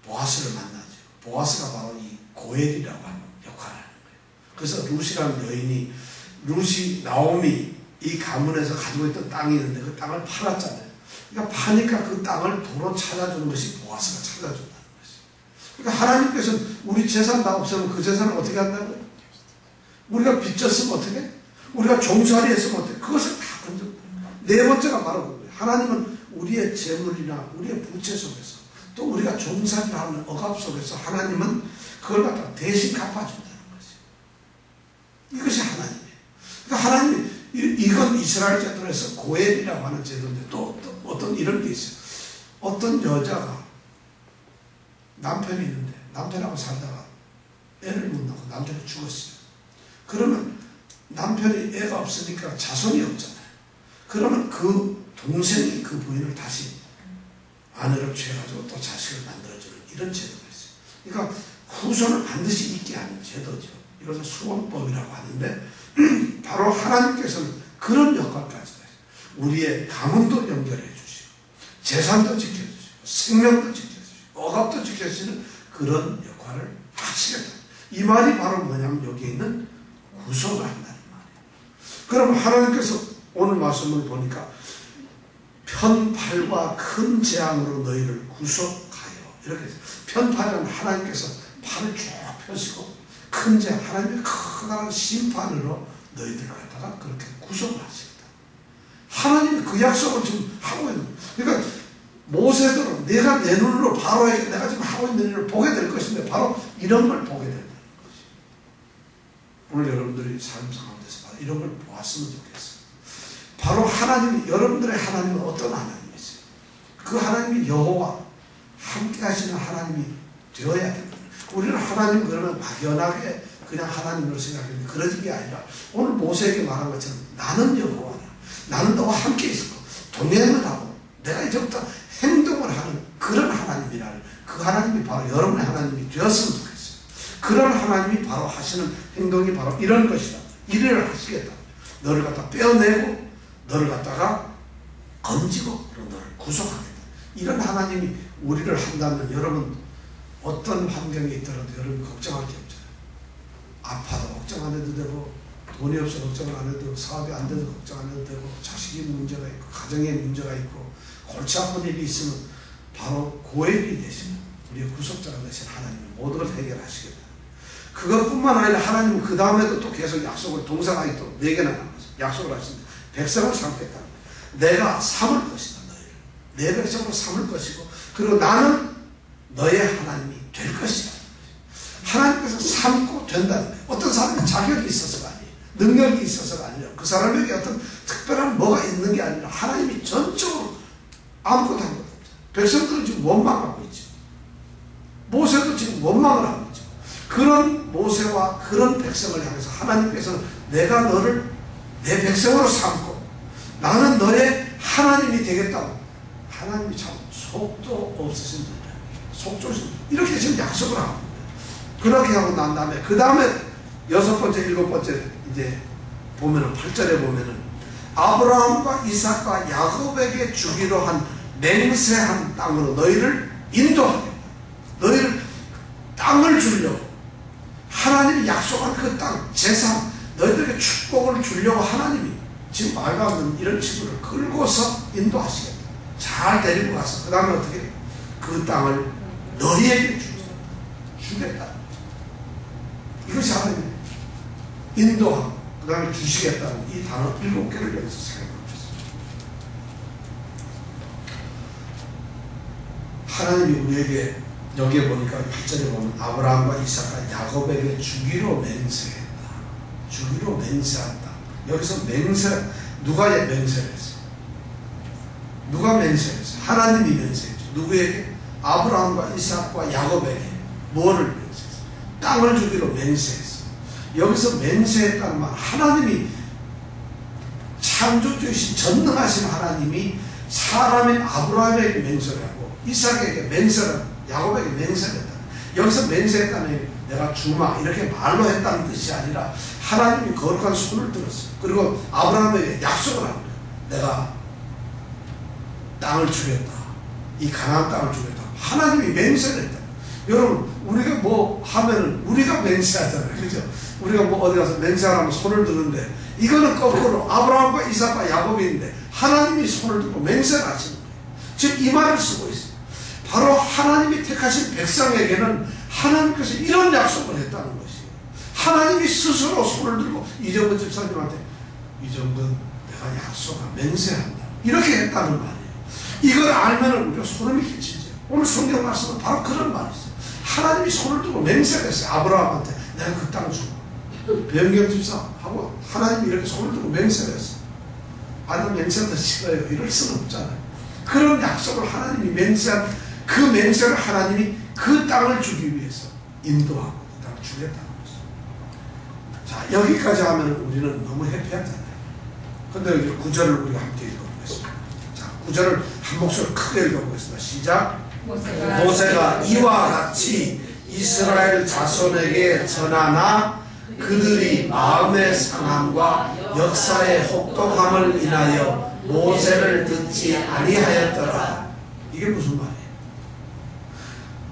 보아스를 만나죠. 보아스가 바로 이 고엘이라고 하는 역할을 하는 거예요. 그래서 룻이라는 여인이, 룻이 나오미 이 가문에서 가지고 있던 땅이 있는데 그 땅을 팔았잖아요. 그러니까 파니까 그 땅을 도로 찾아주는 것이 보아스가 찾아준다는 것이에요. 그러니까 하나님께서는 우리 재산 다 없으면 그 재산을 어떻게 한다고요? 우리가 빚졌으면 어떻게? 우리가 종살이 했으면 어떻게? 그것을 다 건져준다. 네 번째가 바로 그거예요. 하나님은 우리의 재물이나 우리의 부채 속에서 또 우리가 종살이를 하는 억압 속에서 하나님은 그걸 갖다 대신 갚아준다는 것이에요. 이것이 하나님이에요. 그러니까 하나님이 이건 이스라엘 제도에서 고엘이라고 하는 제도인데 또 어떤 이런 게 있어요. 어떤 여자가 남편이 있는데 남편하고 살다가 애를 못 낳고 남편이 죽었어요. 그러면 남편이 애가 없으니까 자손이 없잖아요. 그러면 그 동생이 그 부인을 다시 아내를 취해가지고 또 자식을 만들어주는 이런 제도가 있어요. 그러니까 후손을 반드시 있게 하는 제도죠. 이것을 수원법이라고 하는데 바로 하나님께서는 그런 역할까지 해요. 우리의 가문도 연결해 주시고 재산도 지켜주시고 생명도 지켜주시고 억압도 지켜주시는 그런 역할을 하시겠다. 이 말이 바로 뭐냐면 여기에 있는 구속을 한다는 말이에요. 그럼 하나님께서 오늘 말씀을 보니까 편팔과 큰 재앙으로 너희를 구속하여 이렇게 해서 편팔은 하나님께서 팔을 쭉 펴시고 큰 재앙 하나님의 커다란 심판으로 너희들을 갖다가 그렇게 구속을 하시겠다. 하나님이 그 약속을 지금 하고 있는 거예요. 그러니까 모세도 내가 내 눈으로 바로에게 내가 지금 하고 있는 일을 보게 될 것인데 바로 이런 걸 보게 된다는 것이에요. 오늘 여러분들이 삶 가운데서 바로 이런 걸 보았으면 좋겠어요. 바로 하나님이 여러분들의 하나님은 어떤 하나님이세요? 그 하나님이 여호와 함께 하시는 하나님이 되어야 됩니다. 우리는 하나님 그러면 막연하게 그냥 하나님으로 생각했는데 그러는 게 아니라 오늘 모세에게 말한 것처럼 나는 여호와라. 나는 너와 함께 있을 거 동행을 하고 내가 이제부터 행동을 하는 그런 하나님이라는 그 하나님이 바로 여러분의 하나님이 되었으면 좋겠어요. 그런 하나님이 바로 하시는 행동이 바로 이런 것이다. 이래를 하시겠다. 너를 갖다 빼어내고 너를 갖다가 건지고 너를 구속하겠다. 이런 하나님이 우리를 한다면 여러분 어떤 환경에 있더라도 여러분 걱정할 게 없잖아요. 아파도 걱정 안 해도 되고 돈이 없어 걱정 안 해도 되고 사업이 안 돼도 걱정 안 해도 되고 자식이 문제가 있고 가정에 문제가 있고 골치 아픈 일이 있으면 바로 고엘이 되시는 우리의 구속자가 되신 하나님이 모든 걸 해결하시겠다. 그것뿐만 아니라 하나님은 그 다음에도 또 계속 약속을 동사가 또 4개나 남았어요. 약속을 하시는데 백성을 삼겠다. 내가 삼을 것이다. 너희를. 내 백성으로 삼을 것이고 그리고 나는 너의 하나님이 될 것이다. 하나님께서 삼고 된다는 거예요. 어떤 사람이 자격이 있어서가 아니에요. 능력이 있어서가 아니라 그 사람에게 어떤 특별한 뭐가 있는 게 아니라 하나님이 전적으로 아무것도 한 것도 없어요. 백성들은 지금 원망하고 있죠. 모세도 지금 원망을 하고 있죠. 그런 모세와 그런 백성을 향해서 하나님께서는 내가 너를 내 백성으로 삼고 나는 너의 하나님이 되겠다고 하나님이 참 속도 없으신 분이에요. 속조신 이렇게 지금 약속을 하고 있어요. 그렇게 하고 난 다음에 그 다음에 6번째 7번째 이제 보면은 8절에 보면은 아브라함과 이삭과 야곱에게 주기로 한 맹세한 땅으로 너희를 인도하겠다. 너희를 땅을 주려고 하나님이 약속한 그 땅 재산 너희들에게 축복을 주려고 하나님이 지금 말도 안 되는 이런 친구를 끌고서 인도하시겠다. 잘 데리고 가서 그 다음에 어떻게 그 땅을 너희에게 주겠다. 이것이 하나님 인도하고 그 다음에 주시겠다는 이 단어 7개를 여기서 사용하고 있습니다. 하나님이 우리에게 여기에 보니까 8절에 보면 아브라함과 이삭과 야곱에게 주기로 맹세했다. 주기로 맹세한다. 여기서 맹세 누가 맹세를 했어요? 누가 맹세했어요? 하나님이 맹세했죠. 누구에게? 아브라함과 이삭과 야곱에게 뭐를 맹세했어요? 땅을 주기로 맹세했어요. 여기서 맹세했다는 말 하나님이 창조주이신 전능하신 하나님이 사람인 아브라함에게 맹세를 하고 이삭에게 맹세를 야곱에게 맹세를 했다. 여기서 맹세했다는 내가 주마 이렇게 말로 했다는 뜻이 아니라 하나님이 거룩한 손을 들었어요. 그리고 아브라함에게 약속을 합니다. 내가 땅을 주겠다. 이 가나안 땅을 주겠다. 하나님이 맹세를 했다. 여러분 우리가 뭐 하면은 우리가 맹세하잖아요. 그죠? 우리가 뭐 어디 가서 맹세하라면 손을 드는데 이거는 거꾸로 아브라함과 이삭과 야곱이 있는데 하나님이 손을 들고 맹세를 하시는 거예요. 지금 이 말을 쓰고 있어요. 바로 하나님이 택하신 백성에게는 하나님께서 이런 약속을 했다는 것이에요. 하나님이 스스로 손을 들고 이정근 집사님한테 이정근 내가 약속한 맹세한다. 이렇게 했다는 말이에요. 이걸 알면 우리가 소름이 끼치죠. 오늘 성경 말씀은 바로 그런 말이 있어요. 하나님이 손을 들고 맹세를 했어요. 아브라함한테 내가 그 땅 줘. 변경 집사하고 하나님이 이렇게 손을 들고 맹세를 했어요. 아니 맹세는 더 싫어요. 이럴 수는 없잖아요. 그런 약속을 하나님이 맹세한 그 맹세를 하나님이 그 땅을 주기 위해서 인도하고 그 땅을 주겠다는 거죠. 자 여기까지 하면 우리는 너무 해피하잖아요. 근데 여기 9절을 우리가 함께 읽어보겠습니다. 자 구절을 한 목소리로 크게 읽어보겠습니다. 시작. 모세가 이와 같이 이스라엘 자손에게 전하나 그들이 마음의 상함과 역사의 혹독함을 인하여 모세를 듣지 아니하였더라. 이게 무슨 말이에요?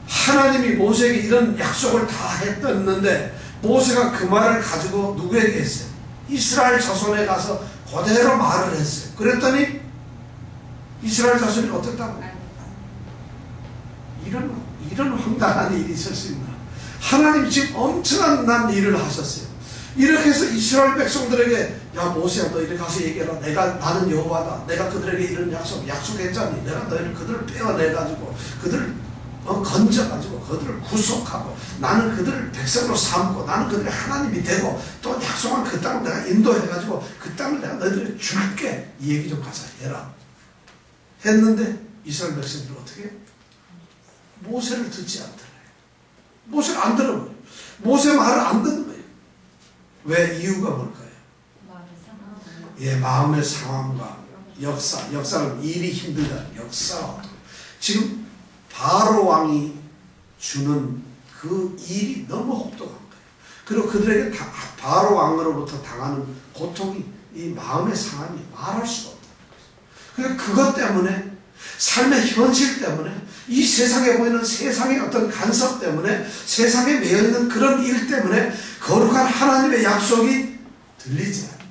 하나님이 모세에게 이런 약속을 다 했었는데 모세가 그 말을 가지고 누구에게 했어요? 이스라엘 자손에 가서 그대로 말을 했어요. 그랬더니 이스라엘 자손이 어땠다고? 이런 황당한 일이 있을 수 있나? 하나님이 지금 엄청난 일을 하셨어요. 이렇게 해서 이스라엘 백성들에게 야 모세야 너 이렇게 가서 얘기해라. 나는 여호와다. 내가 그들에게 이런 약속했잖니. 내가 그들을 빼어내가지고 그들을 건져가지고 그들을 구속하고 나는 그들을 백성으로 삼고 나는 그들의 하나님이 되고 또 약속한 그 땅을 내가 인도해가지고 그 땅을 내가 너희들에게 줄게. 이 얘기 좀 가서 해라. 했는데 이스라엘 백성들이 어떻게 해요? 모세를 듣지 않더래요. 모세를 안 들어버려요. 모세 말을 안 듣는 거예요. 왜? 이유가 뭘까요? 마음의 상황과 역사는 일이 힘들다. 역사. 지금 바로 왕이 주는 그 일이 너무 혹독한 거예요. 그리고 그들에게 바로 왕으로부터 당하는 고통이 이 마음의 상함이 말할 수가 없다는 거예요. 그것 때문에 삶의 현실 때문에 이 세상에 보이는 세상의 어떤 간섭 때문에 세상에 매여있는 그런 일 때문에 거룩한 하나님의 약속이 들리지 않는다.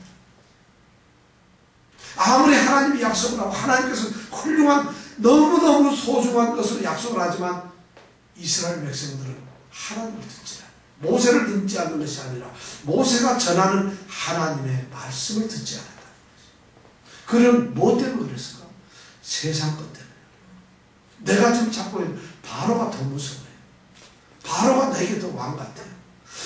아무리 하나님이 약속을 하고 하나님께서 훌륭한 너무너무 소중한 것을 약속을 하지만 이스라엘 백성들은 하나님을 듣지 않아요. 모세를 듣지 않는 것이 아니라 모세가 전하는 하나님의 말씀을 듣지 않았다. 그럼 뭐 때문에 그랬을까? 세상 것 때문에. 내가 지금 잡고 있는 바로가 더 무서워요. 바로가 내게 더 왕 같아요.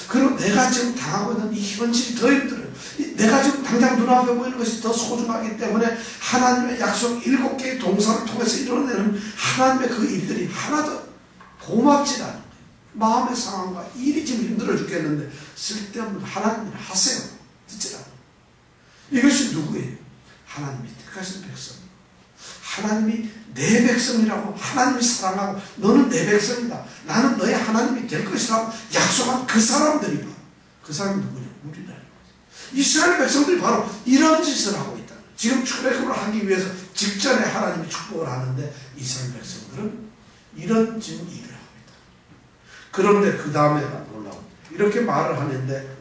그리고 내가 지금 당하고 있는 이 현실이 더 힘들어요. 내가 지금 당장 눈앞에 보이는 것이 더 소중하기 때문에 하나님의 약속 7개의 동사를 통해서 이뤄내는 하나님의 그 일들이 하나도 고맙지 않은 거예요. 마음의 상황과 일이 지금 힘들어 죽겠는데 쓸데없는 하나님이 하세요. 듣지 않아요. 이것이 누구예요? 하나님이 택하신 백성. 하나님이 내 백성이라고 하나님이 사랑하고 너는 내 백성이다. 나는 너의 하나님이 될 것이라고 약속한 그 사람들이 바로 그 사람이 누구냐? 우리라는 거죠. 이스라엘 백성들이 바로 이런 짓을 하고 있다. 지금 출애굽을 하기 위해서 직전에 하나님이 축복을 하는데 이스라엘 백성들은 이런 지금 일을 하고 있다. 그런데 그 다음에 놀라운 이렇게 말을 하는데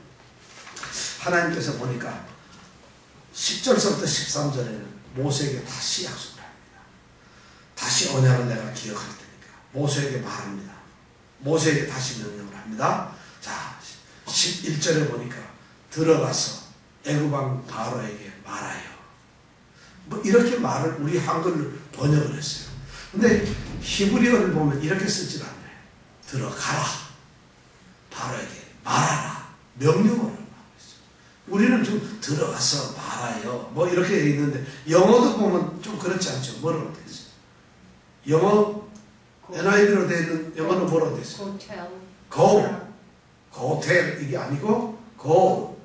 하나님께서 보니까 10절서부터 13절에는 모세에게 다시 약속을 합니다. 다시 언약을 내가 기억할 테니까 모세에게 말합니다. 모세에게 다시 명령을 합니다. 자, 11절에 보니까 들어가서 애굽왕 바로에게 말하여. 뭐 이렇게 말을 우리 한글로 번역을 했어요. 근데 히브리어를 보면 이렇게 쓰질 않아요. 들어가라. 바로에게 말하라. 명령을 하고 있어요. 우리는 좀 들어가서 말하여. 뭐 이렇게 돼 있는데 영어도 보면 좀 그렇지 않죠. 뭐라고 돼 있어요? 영어 NIV로 되어 있는 영어는 뭐라고 되어 있어요? Go tell 이게 아니고 go,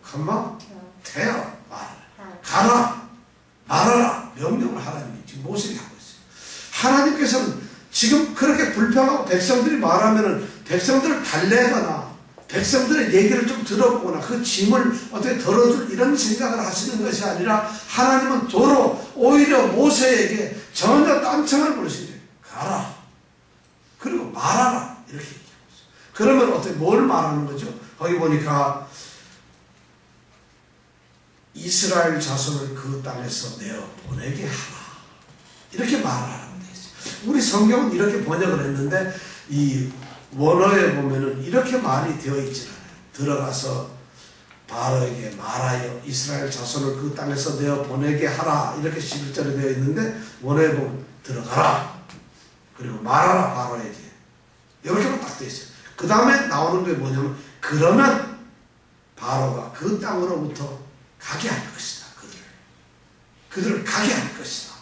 tell 말하라. 가라, 말하라. 명령을 하나님이 지금 모세에게 하고 있어요. 하나님께서는 지금 그렇게 불평하고 백성들이 말하면은 백성들을 달래거나 백성들의 얘기를 좀 들어보거나 그 짐을 어떻게 덜어줄 이런 생각을 하시는 것이 아니라 하나님은 도로 오히려 모세에게 전혀 딴청을 부르시죠. 가라. 그리고 말하라. 이렇게 얘기하고 있어요. 그러면 어떻게 뭘 말하는 거죠? 거기 보니까 이스라엘 자손을 그 땅에서 내어 보내게 하라. 이렇게 말하라고 되어 있어요. 우리 성경은 이렇게 번역을 했는데 이 원어에 보면은 이렇게 말이 되어 있지 않아요. 들어가서 바로에게 말하여 이스라엘 자손을 그 땅에서 내어 보내게 하라. 이렇게 11절에 되어 있는데 원어에 보면 들어가라. 그리고 말하라 바로에게. 이렇게만 딱 되어 있어요. 그 다음에 나오는 게 뭐냐면 그러면 바로가 그 땅으로부터 가게 할 것이다. 그들을 가게 할 것이다.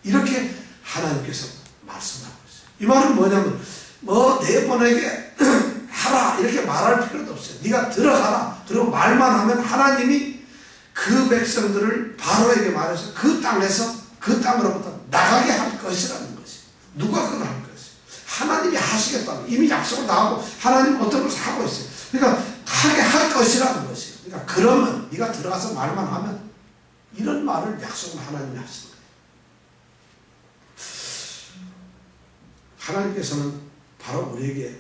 이렇게 하나님께서 말씀하고 있어요. 이 말은 뭐냐면 내보내게 하라 이렇게 말할 필요도 없어요. 네가 들어가라. 그리고 말만 하면 하나님이 그 백성들을 바로에게 말해서 그 땅에서 그 땅으로부터 나가게 할 것이라는 것이. 누가 그걸 할 것이? 하나님이 하시겠다고. 이미 약속을 다 하고 하나님은 어떤 것을 하고 있어요. 그러니까 하게 할 것이라는 것이에요. 그러니까 그러면 네가 들어가서 말만 하면, 이런 말을 약속을 하나님이 하시는 거예요. 하나님께서는 바로 우리에게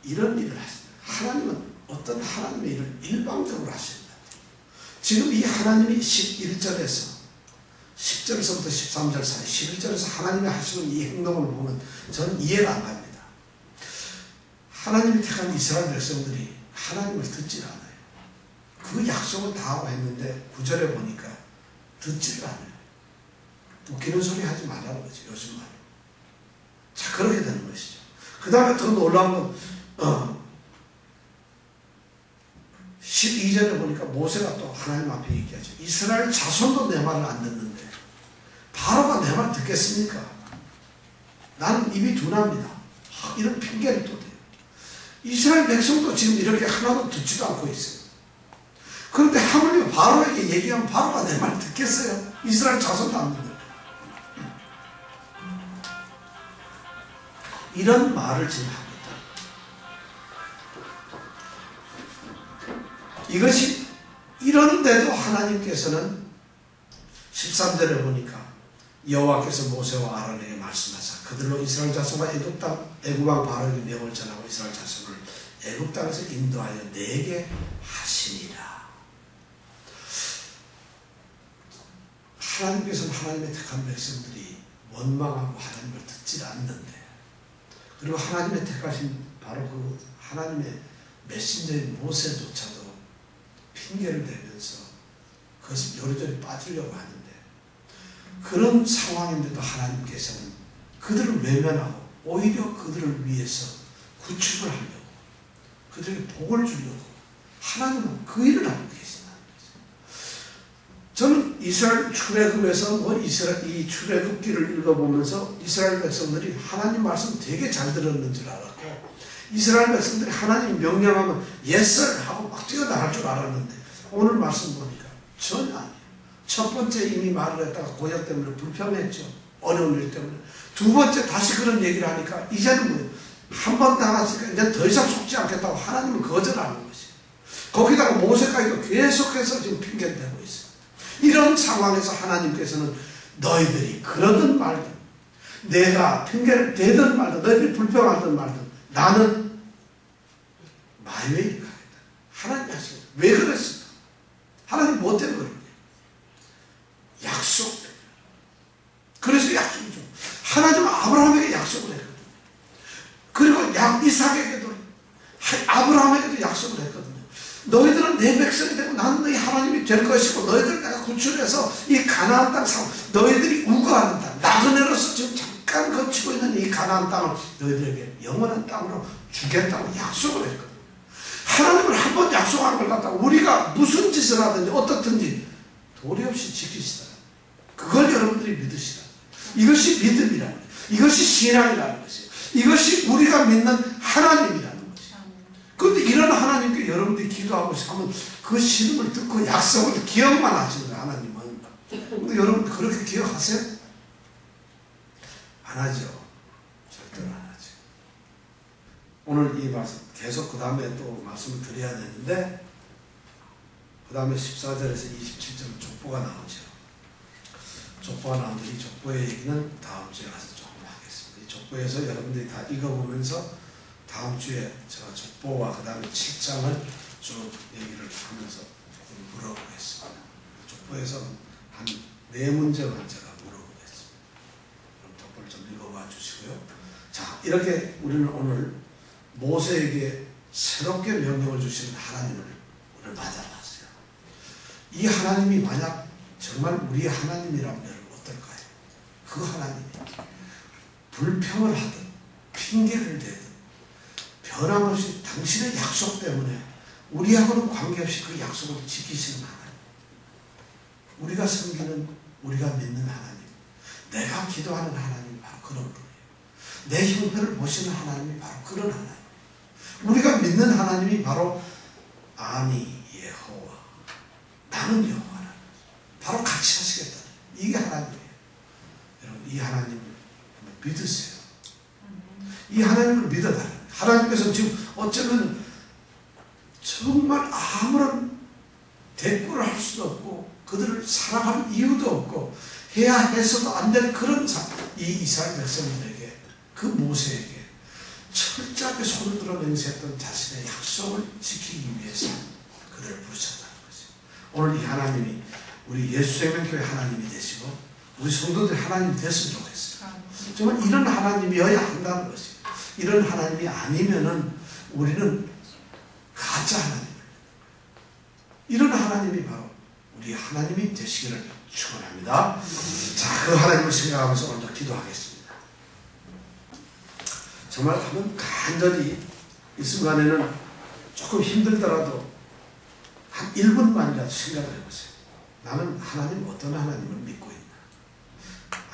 이런 일을 하십니다. 하나님은 어떤 하나님의 일을 일방적으로 하십니다. 지금 이 하나님이 11절에서 10절에서부터 13절 사이 11절에서 하나님이 하시는 이 행동을 보면 저는 이해가 안 갑니다. 하나님이 택한 이스라엘 백성들이 하나님을 듣질 않아요. 그 약속을 다 하고 했는데 9절에 보니까 듣지를 않아요. 웃기는 소리 하지 말라는 거죠. 요즘 말로. 자, 그렇게 되는 것이죠. 그 다음에 더 놀라운 건 12절에 보니까 모세가 또 하나님 앞에 얘기하죠. 이스라엘 자손도 내 말을 안 듣는데 바로가 내 말 듣겠습니까? 나는 입이 둔합니다. 이런 핑계를 또 대요. 이스라엘 백성도 지금 이렇게 하나도 듣지도 않고 있어요. 그런데 하물며 바로에게 얘기하면 바로가 내 말 듣겠어요? 이스라엘 자손도 안 듣는데. 이런 말을 지금 합니다. 이것이 이런데도 하나님께서는 13절에 보니까 여호와께서 모세와 아론에게 말씀하사 그들로 이스라엘 자손과 애굽 왕 바로에게 명을 전하고 이스라엘 자손을 애굽 땅에서 인도하여 내게 하시니라. 하나님께서는 하나님의 택한 백성들이 원망하고 하나님을 듣지 않는데, 그리고 하나님의 택하신 바로 그 하나님의 메신저인 모세조차도 핑계를 대면서 그것을 요리조리 빠지려고 하는데, 그런 상황인데도 하나님께서는 그들을 외면하고 오히려 그들을 위해서 구축을 하려고, 그들에게 복을 주려고 하나님은 그 일을 하고 계신다는 거죠. 저는 이스라엘 출애굽에서 이 출애굽기를 읽어보면서 이스라엘 백성들이 하나님 말씀 되게 잘 들었는 줄 알았고, 이스라엘 백성들이 하나님 명령하면 예스 하고 막 뛰어나갈 줄 알았는데, 오늘 말씀 보니까 전혀 아니에요. 첫 번째 이미 말을 했다가 고역 때문에 불평했죠. 어려운 일 때문에. 두 번째 다시 그런 얘기를 하니까 이제는 뭐예요? 한 번 당하니까 이제 더 이상 속지 않겠다고 하나님은 거절하는 것이에요. 거기다가 모세까지도 계속해서 지금 핑계를 대고 있어요. 이런 상황에서 하나님께서는 너희들이 그러든 말든, 내가 핑계를 대든 말든, 너희들이 불평하든 말든 나는 마이웨이를 가겠다. 하나님이 하시겠다. 왜 그랬을까? 하나님 뭐 때문에 그런 거예요? 약속 때문에. 그래서 약속을 줘. 하나님은 아브라함에게 약속을 했거든요. 그리고 이삭에게도, 아브라함에게도 약속을 했거든요. 너희들은 내 백성이 되고 나는 너희 하나님이 될 것이고, 너희들을 내가 구출해서 이 가나안 땅 너희들이 우거하는 땅, 나그네로서 지금 잠깐 거치고 있는 이 가나안 땅을 너희들에게 영원한 땅으로 주겠다고 약속을 했거든요. 하나님은 한 번 약속한 걸 갖다가 우리가 무슨 짓을 하든지 어떻든지 도리 없이 지키시다. 그걸 여러분들이 믿으시라. 이것이 믿음이라는 거예요. 이것이 신앙이라는 것이에요. 이것이 우리가 믿는 하나님이라는 것이에요. 그런데 이런 하나님께 여러분들이 기도하고 하면 그 신음을 듣고 약속을 기억만 하시는 거예요. 하나님은. 근데 여러분 그렇게 기억하세요? 안 하죠. 절대로 안 하죠. 오늘 이 말씀 계속 그 다음에 또 말씀을 드려야 되는데, 그 다음에 14절에서 27절은 족보가 나오죠. 족보가 나오는데 이 족보의 얘기는 다음 주에 가서 조금 하겠습니다. 이 족보에서 여러분들이 다 읽어보면서 다음 주에 제가 족보와 그 다음에 7장을 쭉 얘기를 하면서 조금 물어보겠습니다. 족보에서 한 4문제만 제가 물어보겠습니다. 그럼 족보를 좀 읽어봐 주시고요. 자, 이렇게 우리는 오늘 모세에게 새롭게 명령을 주시는 하나님을 오늘 맞아봤어요. 이 하나님이 만약 정말 우리의 하나님이라면 여러분 어떨까요? 그 하나님이 불평을 하든 핑계를 대든 변함없이 당신의 약속 때문에 우리하고는 관계없이 그 약속을 지키시는 하나님, 우리가 섬기는, 우리가 믿는 하나님, 내가 기도하는 하나님이 바로 그런 분이에요. 내 형편을 보시는 하나님이 바로 그런 하나님, 우리가 믿는 하나님이 바로 아니 여호와, 나는 여호와라, 바로 같이 하시겠다. 이게 하나님이에요. 여러분 이 하나님을 믿으세요. 이 하나님을 믿어달라. 하나님께서 지금 어쩌면 정말 아무런 대꾸를 할 수도 없고 그들을 사랑할 이유도 없고 해야 해서도 안 될 그런 이 이스라엘 백성들에게 그 모세에게 철저하게 손을 들어 맹세했던 자신의 약속을 지키기 위해서 그들을 부르셨다는 거죠. 오늘 이 하나님이 우리 예수생명교회 하나님이 되시고 우리 성도들이 하나님이 됐으면 좋겠어요. 정말 이런 하나님이어야 한다는 것이에요. 이런 하나님이 아니면은 우리는 가짜 하나님을, 이런 하나님이 바로 우리 하나님이 되시기를 축원합니다. 자, 그 하나님을 생각하면서 오늘도 기도하겠습니다. 정말 한번 간절히 이 순간에는 조금 힘들더라도 한 1분만이라도 생각을 해보세요. 나는 하나님 어떤 하나님을 믿고 있나?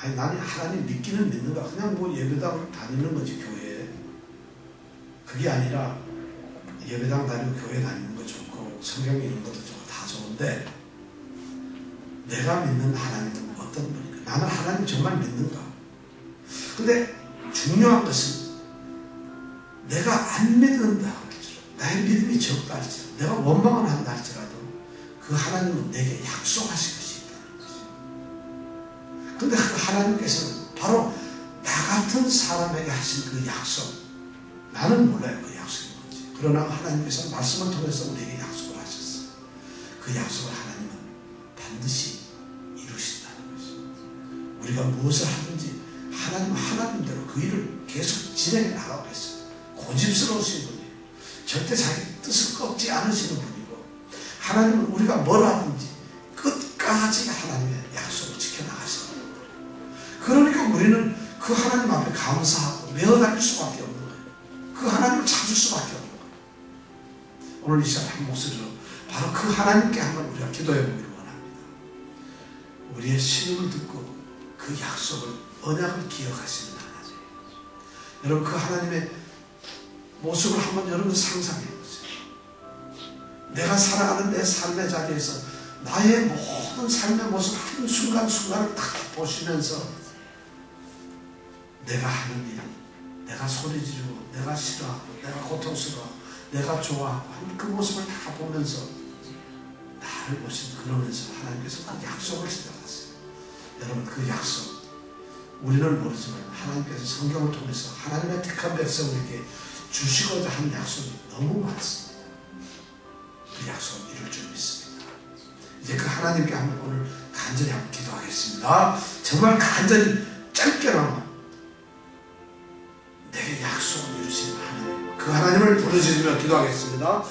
아니, 나는 하나님 믿기는 믿는가? 그냥 뭐 예배당을 다니는 거지, 교회에. 그게 아니라 예배당 다니고 교회 다니는 거 좋고 성경 읽는 것도 좋고 다 좋은데 내가 믿는 하나님은 어떤 분인가? 나는 하나님 정말 믿는가? 근데 중요한 것은 내가 안 믿는다 할지라도, 나의 믿음이 적다 할지라도, 내가 원망을 한다 할지라도 그 하나님은 내게 약속하신 것이 있다는 거죠. 근데 그 하나님께서는 바로 나 같은 사람에게 하신 그 약속, 나는 몰라요 그 약속이 뭔지. 그러나 하나님께서 말씀을 통해서 우리에게 약속을 하셨어요. 그 약속을 하나님은 반드시 이루신다는 것이죠. 우리가 무엇을 하든지 하나님은 하나님대로 그 일을 계속 진행해 나가고 있어요. 고집스러우신 분이에요. 절대 자기 뜻을 꺾지 않으시는 분이고, 하나님은 우리가 뭘 하든지 끝까지 하나님의 약속을 지켜나가시는 거예요. 그러니까 우리는 그 하나님 앞에 감사하고 매어달릴 수밖에 없는 거예요. 그 하나님을 찾을 수밖에 없는 거예요. 오늘 이 시간 한 목소리로 바로 그 하나님께 한번 우리가 기도해 보기를 원합니다. 우리의 신음을 듣고 그 약속을, 언약을 기억하시는 하나님. 여러분, 그 하나님의 모습을 한번 여러분 상상해 보세요. 내가 살아가는 내 삶의 자리에서 나의 모든 삶의 모습 한순간순간을 딱 보시면서 내가 하는 일, 내가 소리 지르고, 내가 싫어하고, 내가 고통스러워, 내가 좋아하고 하는 그 모습을 다 보면서 나를 보시고, 그러면서 하나님께서 그 약속을 시작하세요. 여러분, 그 약속, 우리는 모르지만 하나님께서 성경을 통해서 하나님의 택한 백성에게 주시고자 한 약속이 너무 많습니다. 그 약속을 이룰 줄 믿습니다. 이제 그 하나님께 한번 오늘 간절히 한번 기도하겠습니다. 정말 간절히 짧게나마 내게 약속을 이루시는 하나님, 그 하나님을 부르짖으며 기도하겠습니다.